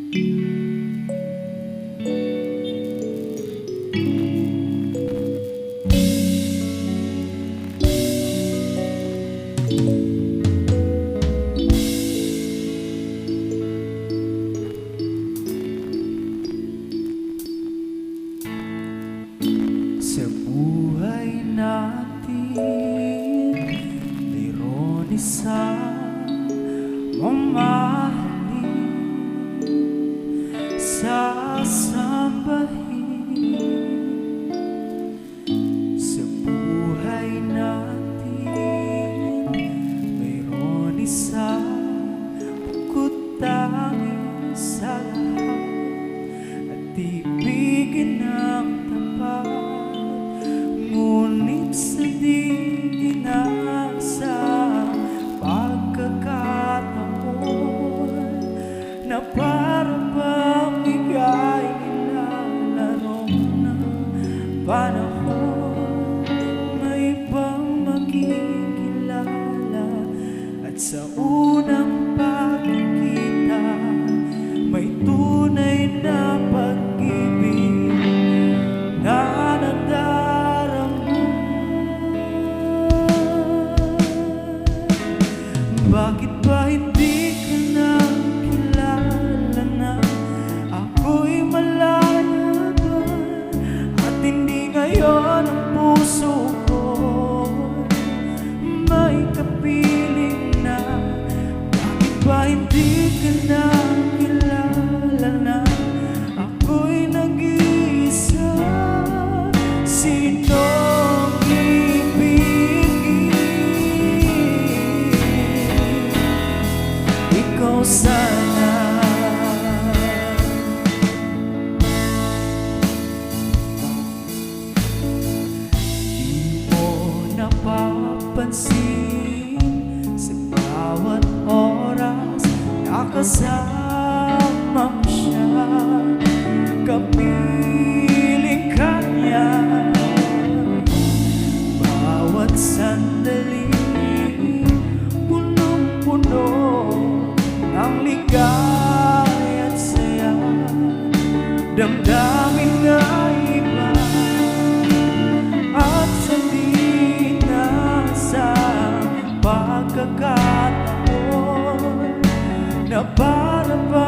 Sa buhay natin, mayroon isang mamahalin, sasambahin. Sa buhay natin, mayroon isang bukod-tanging sa lahat at ibigin ng tapat. Ngunit sa di inasang pagkakataon na para bang ika'y nilalaro ng panahon, may ibang makikilala at sa unang pagkikita may tunay na pag-ibig na bakit ba hindi ka na kilala na ako'y malaya doon at hindi ngayon ang puso ko may kapiling na? Bakit ba hindi ka na kilala na ako'y nag-iisa? Sino sana? Di mo napapansin sa bawat oras nakasama mo siya, kapiling ka niya bawat sandali, punong-puno ang ligay at saya, damdamin na iba at sabihin na sa pagkakataon na para ba